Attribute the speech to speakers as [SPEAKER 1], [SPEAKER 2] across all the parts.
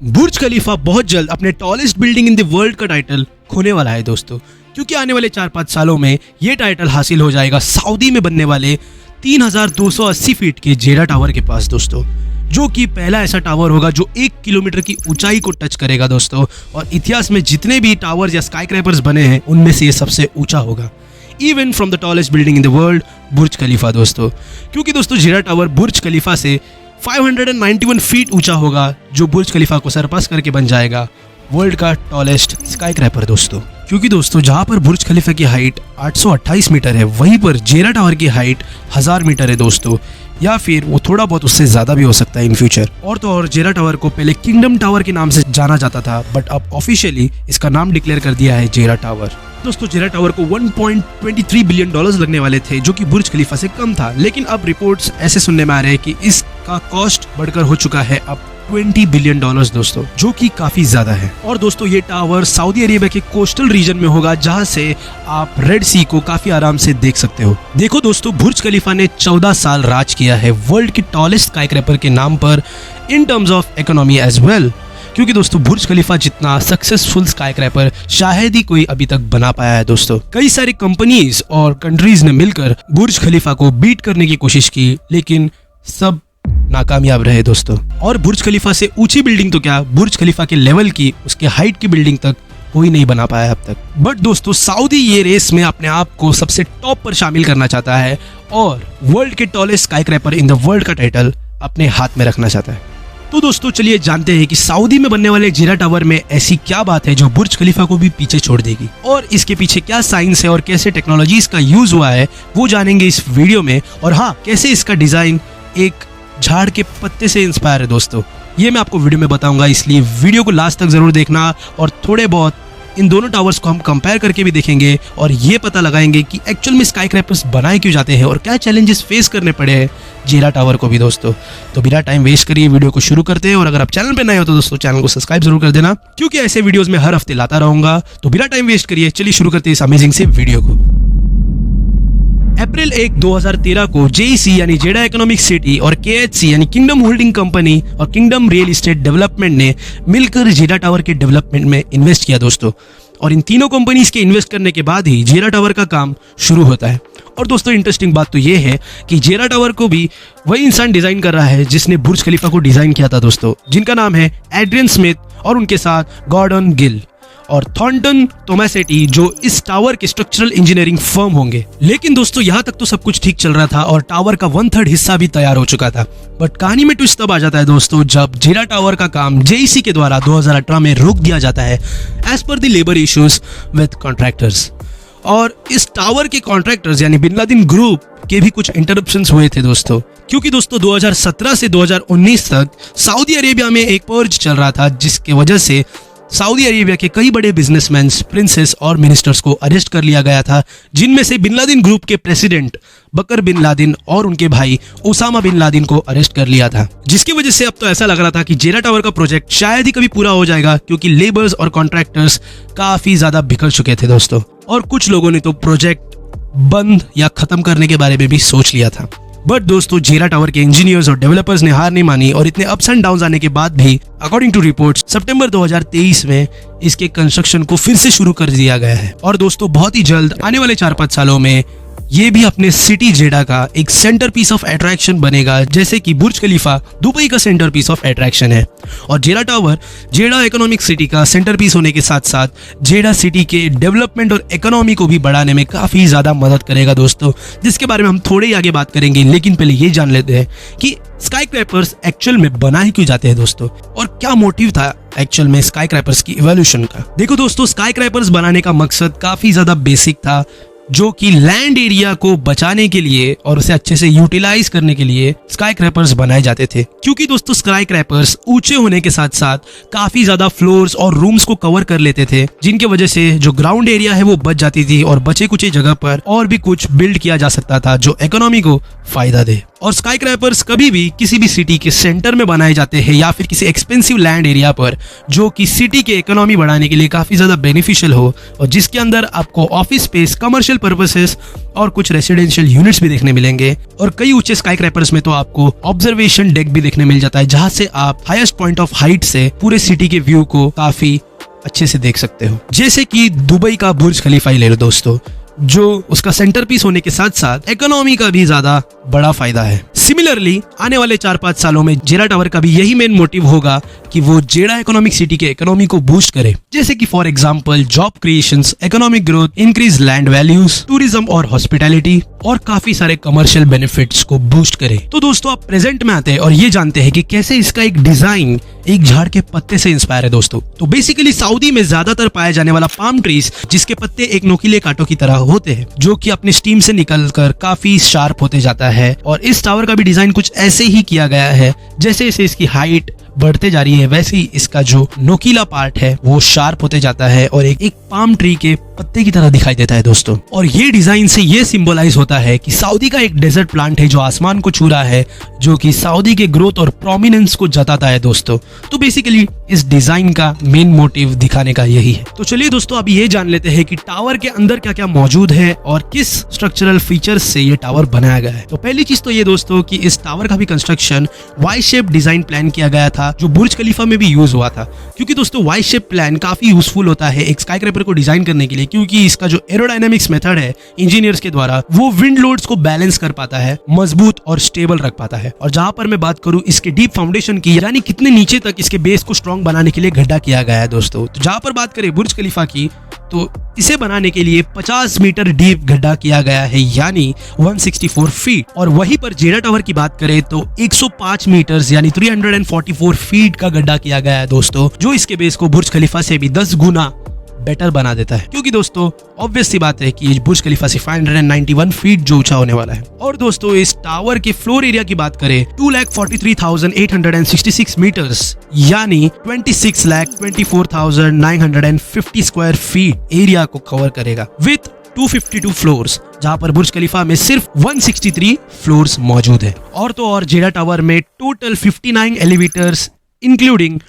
[SPEAKER 1] बुर्ज खलीफा बहुत जल्द अपने tallest building in the world का टाइटल खोने वाला है दोस्तों, क्योंकि आने वाले 4-5 सालों में ये टाइटल हासिल हो जाएगा सऊदी में बनने वाले 3280 फीट के जेरा टावर के पास दोस्तों, जो कि पहला ऐसा टावर होगा जो 1 किलोमीटर की ऊंचाई को टच करेगा दोस्तों। और इतिहास में जितने भी टावर्स या स्काईक्रैपर्स बने हैं उनमें से ये सबसे ऊंचा होगा, even from the tallest building in the world, Burj Khalifa दोस्तों। क्योंकि दोस्तों जेरा टावर बुर्ज खलीफा से 591 फीट ऊंचा होगा, जो बुर्ज खलीफा को सरपास करके बन जाएगा वर्ल्ड का टॉलेस्ट स्काईक्रैपर दोस्तों। क्योंकि दोस्तों जहां पर बुर्ज खलीफा की हाइट 828 मीटर है, वहीं पर जेरा टावर की हाइट 1000 मीटर है दोस्तों, या फिर वो थोड़ा बहुत उससे ज्यादा भी हो सकता है इन फ्यूचर। और तो और जेरा टावर को पहले किंगडम टावर के नाम से जाना जाता था, बट अब ऑफिशियली इसका नाम डिक्लेयर कर दिया है जेरा टावर। दोस्तों जेरा टावर को 1.23 बिलियन डॉलर्स लगने वाले थे, जो कि बुर्ज खलीफा से कम था, लेकिन अब रिपोर्ट्स ऐसे सुनने में आ रहे हैं कि इसका कॉस्ट बढ़कर हो चुका है अब 20 बिलियन डॉलर्स दोस्तों, जो कि काफी ज्यादा है। और दोस्तों ये टावर सऊदी अरेबिया के कोस्टल रीजन में होगा, जहां से आप रेड सी को काफी आराम से देख सकते हो। देखो दोस्तों बुर्ज खलीफा ने 14 साल राज किया है वर्ल्ड की टॉलेस्ट स्काईक्रैपर के नाम पर, in terms of economy as well. क्योंकि दोस्तों बुर्ज खलीफा जितना सक्सेसफुल स्काईक्रैपर शायद ही कोई अभी तक बना पाया है दोस्तों। कई सारी कंपनीज और कंट्रीज ने मिलकर बुर्ज खलीफा को बीट करने की कोशिश की, लेकिन सब नाकामयाब रहे दोस्तों। और बुर्ज खलीफा से ऊंची बिल्डिंग तो क्या, बुर्ज खलीफा के लेवल की, उसके हाइट की बिल्डिंग तक कोई नहीं बना पाया अब तक। बट दोस्तों सऊदी ये रेस में अपने आप को सबसे टॉप पर शामिल करना चाहता है और वर्ल्ड के टॉलेस्ट स्काईक्रैपर इन द वर्ल्ड का टाइटल अपने हाथ में रखना चाहता है। तो दोस्तों चलिए जानते हैं कि सऊदी में बनने वाले जेरा टावर में ऐसी क्या बात है जो बुर्ज खलीफा को भी पीछे छोड़ देगी, और इसके पीछे क्या साइंस है और कैसे टेक्नोलॉजीज का यूज हुआ है वो जानेंगे इस वीडियो में। और हाँ, कैसे इसका डिजाइन एक झाड़ के पत्ते से इंस्पायर है दोस्तों, ये मैं आपको वीडियो में बताऊंगा, इसलिए वीडियो को लास्ट तक जरूर देखना। और थोड़े बहुत इन दोनों टावर्स को हम कंपेयर करके भी देखेंगे और ये पता लगाएंगे कि एक्चुअल में स्काईक्रैपर्स बनाए क्यों जाते हैं और क्या चैलेंजेस फेस करने पड़े हैं जेरा टावर को भी दोस्तों। तो बिना टाइम वेस्ट करिए वीडियो को शुरू करते हैं। और अगर आप चैनल पे नए हो तो दोस्तों चैनल को सब्सक्राइब जरूर कर देना, क्योंकि ऐसे वीडियोस में हर हफ्ते लाता रहूंगा। तो बिना टाइम वेस्ट करिए चलिए शुरू करते हैं इस अमेजिंग से वीडियो को। अप्रैल 1, 2013 को जेईसी यानी जेडा इकोनॉमिक सिटी और केएचसी यानी किंगडम होल्डिंग कंपनी और किंगडम रियल एस्टेट डेवलपमेंट ने मिलकर जेरा टावर के डेवलपमेंट में इन्वेस्ट किया दोस्तों। और इन तीनों कंपनीज के इन्वेस्ट करने के बाद ही जेरा टावर का काम शुरू होता है। और दोस्तों इंटरेस्टिंग बात तो ये है कि जेरा टावर को भी वही इंसान डिजाइन कर रहा है जिसने बुर्ज खलीफा को डिजाइन किया था दोस्तों, जिनका नाम है एड्रियन स्मिथ और उनके साथ गॉर्डन गिल और थॉर्नटन टोमासेटी, जो इस टावर के स्ट्रक्चरल इंजीनियरिंग फर्म होंगे। लेकिन दोस्तों यहाँ तक तो सब कुछ ठीक चल रहा था और टावर का 1/3 हिस्सा भी तैयार हो चुका था। बट कहानी में ट्विस्ट तब आ जाता है दोस्तों जब जेरा टावर का काम जेईसी के द्वारा 2018 में रोक दिया जाता है as per the labour issues with contractors. और इस टावर के कॉन्ट्रैक्टर्स यानी बिन लादेन ग्रुप के भी कुछ इंटरप्शंस हुए थे दोस्तों, क्योंकि दोस्तों 2017 से 2019 तक सऊदी अरेबिया में एक पर्ज चल रहा था, जिसकी वजह से सऊदी अरेबिया के कई बड़े बिजनेसमैन, प्रिंसेस और मिनिस्टर्स को अरेस्ट कर लिया गया था, जिनमें से बिन लादेन ग्रुप के प्रेसिडेंट बकर बिन लादेन और उनके भाई ओसामा बिन लादेन को अरेस्ट कर लिया था। जिसकी वजह से अब तो ऐसा लग रहा था कि जेरा टावर का प्रोजेक्ट शायद ही कभी पूरा हो जाएगा, क्योंकि लेबर्स और कॉन्ट्रैक्टर्स काफी ज्यादा बिखर चुके थे दोस्तों। और कुछ लोगों ने तो प्रोजेक्ट बंद या खत्म करने के बारे में भी सोच लिया था। बट दोस्तों जेरा टावर के इंजीनियर्स और डेवलपर्स ने हार नहीं मानी और इतने अप्स एंड डाउन्स आने के बाद भी अकॉर्डिंग टू रिपोर्ट्स सितंबर 2023 में इसके कंस्ट्रक्शन को फिर से शुरू कर दिया गया है। और दोस्तों बहुत ही जल्द आने वाले 4-5 सालों में ये भी अपने सिटी जेडा का एक सेंटर पीस ऑफ अट्रैक्शन बनेगा, जैसे कि बुर्ज खलीफा दुबई का सेंटर पीस ऑफ अट्रैक्शन है। और जेरा टावर जेडा इकोनॉमिक सिटी का सेंटर पीस होने के साथ साथ जेडा सिटी के डेवलपमेंट और इकोनॉमी को भी बढ़ाने में काफी ज्यादा मदद करेगा दोस्तों, जिसके बारे में हम थोड़े ही आगे बात करेंगे। लेकिन पहले ये जान लेते हैं कि स्काईक्रैपर्स एक्चुअल में बनाए क्यों जाते हैं दोस्तों, और क्या मोटिव था एक्चुअल में स्काईक्रैपर्स की इवोल्यूशन का। देखो दोस्तों स्काईक्रैपर्स बनाने का मकसद काफी ज्यादा बेसिक था, जो कि लैंड एरिया को बचाने के लिए और उसे अच्छे से यूटिलाइज करने के लिए स्काईक्रैपर्स बनाए जाते थे। क्योंकि दोस्तों स्काईक्रैपर्स ऊंचे होने के साथ साथ काफी ज्यादा फ्लोर्स और रूम्स को कवर कर लेते थे, जिनके वजह से जो ग्राउंड एरिया है वो बच जाती थी और बचे कुछ जगह पर और भी कुछ बिल्ड किया जा सकता था जो इकोनॉमी को फायदा दे। और स्काईक्रैपर्स कभी भी किसी भी सिटी के सेंटर में बनाए जाते हैं या फिर किसी एक्सपेंसिव लैंड एरिया पर, जो कि सिटी के इकोनॉमी बढ़ाने के लिए काफी ज्यादा बेनिफिशियल हो और जिसके अंदर आपको ऑफिस स्पेस, कमर्शियल पर्पसेस और कुछ रेसिडेंशियल यूनिट्स भी देखने मिलेंगे। और कई ऊंचे स्काई क्रैपर्स में तो आपको ऑब्जर्वेशन डेक भी देखने मिल जाता है, जहां से आप हाईएस्ट पॉइंट ऑफ हाइट से पूरे सिटी के व्यू को काफी अच्छे से देख सकते हो। जैसे कि दुबई का बुर्ज खलीफा ही ले लो दोस्तों, जो उसका सेंटर पीस होने के साथ साथ इकोनॉमी का भी ज्यादा बड़ा फायदा है। सिमिलरली आने वाले 4-5 सालों में जेडा टावर का भी यही मेन मोटिव होगा कि वो जेडा इकोनॉमिक सिटी के इकोनॉमी को बूस्ट करे, जैसे कि for example job creations, economic growth, increase land values, tourism और हॉस्पिटैलिटी और काफी सारे कमर्शियल बेनिफिट्स को बूस्ट करे। तो दोस्तों आप प्रेजेंट में आते हैं और ये जानते हैं कि कैसे इसका एक डिजाइन एक झाड़ के पत्ते से इंस्पायर है दोस्तों। तो बेसिकली सऊदी में ज्यादातर पाया जाने वाला पाम ट्रीज, जिसके पत्ते एक नोकीले कांटों की तरह होते हैं, जो कि अपने स्टीम से निकलकर काफी शार्प होते जाता है। और इस टावर का भी डिजाइन कुछ ऐसे ही किया गया है, जैसे जैसे इसकी हाइट बढ़ते जा रही है वैसे ही इसका जो नोकीला पार्ट है वो शार्प होते जाता है और एक पाम ट्री के पत्ते की तरह दिखाई देता है दोस्तों। और ये डिजाइन से ये सिंबलाइज होता है कि सऊदी का एक डेजर्ट प्लांट है जो आसमान को छू रहा है, जो कि सऊदी के ग्रोथ और प्रोमिनेंस को जताता है दोस्तों। तो बेसिकली इस डिजाइन का मेन मोटिव दिखाने का यही है। तो चलिए दोस्तों अभी ये जान लेते हैं कि टावर के अंदर क्या क्या मौजूद है और किस स्ट्रक्चरल फीचर्स से ये टावर बनाया गया है। तो पहली चीज तो ये दोस्तों कि इस टावर का भी construction Y shape design plan किया गया था, जो बुर्ज खलीफा में भी यूज हुआ था। क्योंकि दोस्तों वाई शेप प्लान काफी यूजफुल होता है एक स्काईक्रैपर को डिजाइन करने के लिए, क्योंकि इसका जो एरोडायनामिक्स मेथड है इंजीनियर्स के द्वारा, वो विंड लोड्स को बैलेंस कर पाता है, मजबूत और स्टेबल रख पाता है। और जहां पर मैं बात करूं इसके डीप फाउंडेशन की, यानी कितने नीचे तक इसके बेस को स्ट्रॉन्ग बनाने के लिए गड्ढा किया गया है दोस्तों। तो जहां पर बात करें बुर्ज खलीफा की, तो इसे बनाने के लिए 50 मीटर डीप गड्ढा किया गया है, यानी 164 फीट। और वहीं पर जेडा टावर की बात करें तो 105 मीटर यानी 344 फीट का गड्ढा किया गया है दोस्तों, जो इसके बेस को बुर्ज खलीफा से भी 10 गुना बेटर बना देता है। क्योंकि दोस्तों ऑब्वियस सी बात है कि बुर्ज खलीफा से 591 फीट जो ऊंचा होने वाला है। और दोस्तों इस टावर के फ्लोर एरिया की बात करें 2,43,866 मीटर्स यानी 26,24,950 स्क्वायर फीट एरिया को कवर करेगा विथ 252 फ्लोर्स, जहां पर बुर्ज खलीफा में सिर्फ 163 फ्लोर्स मौजूद है। और तो और जेडा टावर में total 59 elevators including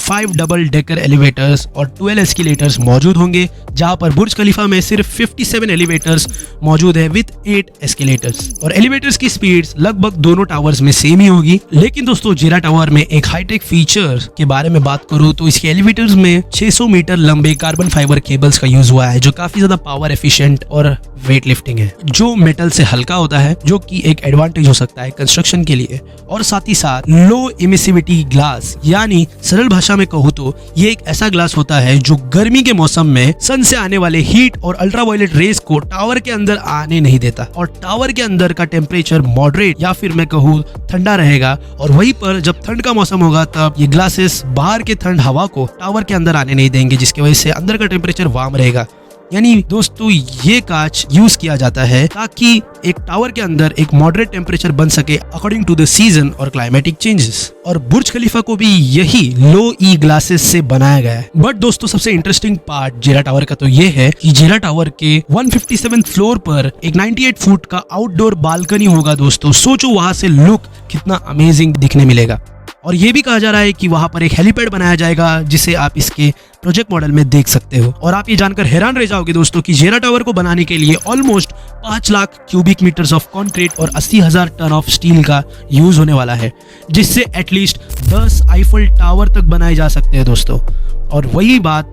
[SPEAKER 1] 5 double decker elevators और 12 एस्केलेटर्स मौजूद होंगे, जहां पर बुर्ज खलीफा में सिर्फ 57 एलिवेटर्स मौजूद है विद 8 एस्केलेटर्स। और एलिवेटर्स की स्पीड्स लगभग दोनों टावर्स में सेम ही होगी। लेकिन दोस्तों जेडा टावर में एक हाईटेक फीचर के बारे में बात करूं तो इसके एलिवेटर्स में 600 मीटर लंबे कार्बन फाइबर केबल्स का यूज हुआ है, जो काफी ज्यादा पावर एफिशिएंट और वेट लिफ्टिंग है, जो मेटल से हल्का होता है, जो कि एक एडवांटेज हो सकता है कंस्ट्रक्शन के लिए। और साथ ही साथ लो इमिसिविटी ग्लास, यानी सरल भाषा में कहूँ तो ये एक ऐसा ग्लास होता है जो गर्मी के मौसम में सन से आने वाले हीट और अल्ट्रावायलेट रेज को टावर के अंदर आने नहीं देता, और टावर के अंदर का टेम्परेचर मॉडरेट या फिर मैं कहूँ ठंडा रहेगा। और वहीं पर जब ठंड का मौसम होगा तब ये ग्लासेस बाहर के ठंड हवा को टावर के अंदर आने नहीं देंगे, जिसकी वजह से अंदर का टेम्परेचर वार्म रहेगा। यानी दोस्तों ये कांच यूज किया जाता है ताकि एक टावर के अंदर एक मॉडरेट टेम्परेचर बन सके अकॉर्डिंग टू द सीजन और क्लाइमेटिक चेंजेस। और बुर्ज खलीफा को भी यही लो ई ग्लासेस से बनाया गया है। बट दोस्तों सबसे इंटरेस्टिंग पार्ट जेडा टावर का तो ये है कि जेडा टावर के 157 फ्लोर पर एक 98 फुट का आउटडोर बालकनी होगा दोस्तों। सोचो वहां से लुक कितना अमेजिंग दिखने मिलेगा। और ये भी कहा जा रहा है कि वहां पर एक हेलीपैड बनाया जाएगा, जिसे आप इसके प्रोजेक्ट मॉडल में देख सकते हो। और आप ये जानकर हैरान रह जाओगे दोस्तों कि जेडा टावर को बनाने के लिए almost 5 lakh cubic metres of concrete और 80,000 टन ऑफ स्टील का यूज होने वाला है, जिससे एटलीस्ट 10 आईफल टावर तक बनाए जा सकते हैं दोस्तों। और वही बात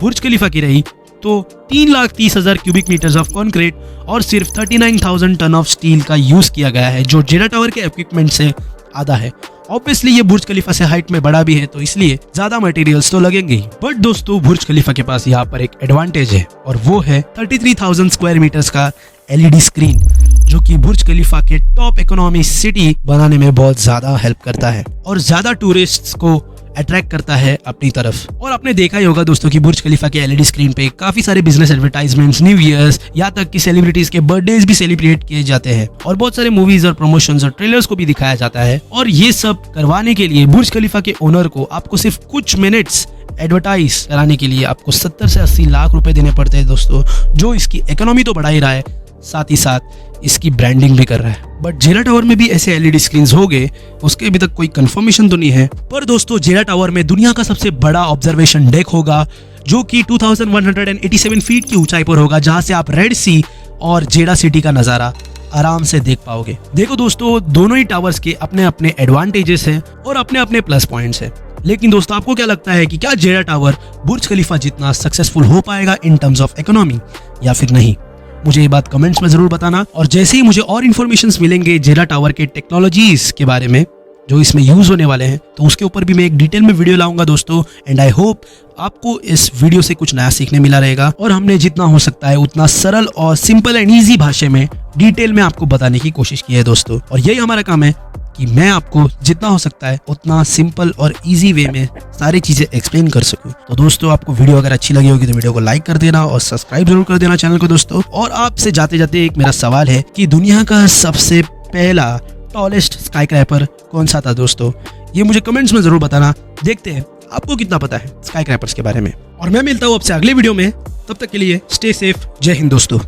[SPEAKER 1] बुर्ज खलीफा की रही तो 3,30,000 क्यूबिक मीटर्स ऑफ कंक्रीट और सिर्फ 39,000 टन ऑफ स्टील का यूज किया गया है, जो जेडा टावर के इक्विपमेंट से आधा है। ऑब्वियसली ये बुर्ज खलीफा से हाइट में बड़ा भी है, तो इसलिए ज्यादा मटेरियल्स तो लगेंगे ही। बट दोस्तों बुर्ज खलीफा के पास यहाँ पर एक एडवांटेज है, और वो है 33,000 स्क्वायर मीटर्स का एलईडी स्क्रीन, जो कि बुर्ज खलीफा के टॉप इकोनॉमी सिटी बनाने में बहुत ज्यादा हेल्प करता है और ज्यादा टूरिस्ट्स को अट्रैक्ट करता है अपनी तरफ। और आपने देखा ही होगा दोस्तों कि बुर्ज खलीफा के एलईडी स्क्रीन पे काफी सारे बिजनेस एडवर्टाइजमेंट्स, न्यू ईयर्स, यहाँ तक कि सेलिब्रिटीज के बर्थडेज भी सेलिब्रेट किए जाते हैं, और बहुत सारे मूवीज और प्रमोशंस और ट्रेलर्स को भी दिखाया जाता है। और ये सब करवाने के लिए बुर्ज खलीफा के ओनर को आपको सिर्फ कुछ मिनट्स एडवर्टाइज कराने के लिए आपको 70 से 80 लाख रुपए देने पड़ते हैं दोस्तों, जो इसकी इकोनॉमी तो बढ़ा ही रहा है, साथ ही साथ इसकी ब्रांडिंग भी कर रहा है। बट जेडा टावर में भी ऐसे एलईडी स्क्रीन्स हो गए, उसके अभी तक कोई कंफर्मेशन तो नहीं है। पर दोस्तों जेडा टावर में दुनिया का सबसे बड़ा ऑब्जर्वेशन डेक होगा, जो कि 2187 फीट की ऊंचाई पर होगा, जहां से आप रेड सी और जेडा सिटी का नजारा आराम से देख पाओगे। देखो दोस्तों, दोनों ही टावर्स के अपने अपने एडवांटेजेस हैं और अपने अपने प्लस पॉइंट्स हैं। लेकिन दोस्तों, आपको क्या लगता है कि क्या जेडा टावर बुर्ज खलीफा जितना सक्सेसफुल हो पाएगा इन टर्म्स ऑफ इकोनॉमी या फिर नहीं? मुझे ये बात कमेंट्स में जरूर बताना। और जैसे ही मुझे और इन्फॉर्मेशंस मिलेंगे जेडा टावर के टेक्नोलॉजीज के बारे में जो इसमें यूज होने वाले हैं, तो उसके ऊपर भी मैं एक डिटेल में वीडियो लाऊंगा दोस्तों। एंड आई होप आपको इस वीडियो से कुछ नया सीखने मिला रहेगा और हमने जितना हो सकता है उतना सरल और सिंपल एंड ईजी भाषा में डिटेल में आपको बताने की कोशिश की है दोस्तों। और यही हमारा काम है कि मैं आपको जितना हो सकता है उतना सिंपल और इजी वे में सारी चीजें एक्सप्लेन कर सकूं। तो दोस्तों, आपको वीडियो अगर अच्छी लगी होगी तो वीडियो को लाइक कर देना और सब्सक्राइब जरूर कर देना चैनल को दोस्तों। और आपसे जाते जाते एक मेरा सवाल है कि दुनिया का सबसे पहला टॉलेस्ट स्काईक्रैपर कौन सा था दोस्तों? ये मुझे कमेंट्स में जरूर बताना। देखते हैं आपको कितना पता है स्काईक्रैपर्स के बारे में। और मैं मिलता हूँ आपसे अगले वीडियो में, तब तक के लिए स्टे सेफ। जय हिंद दोस्तों।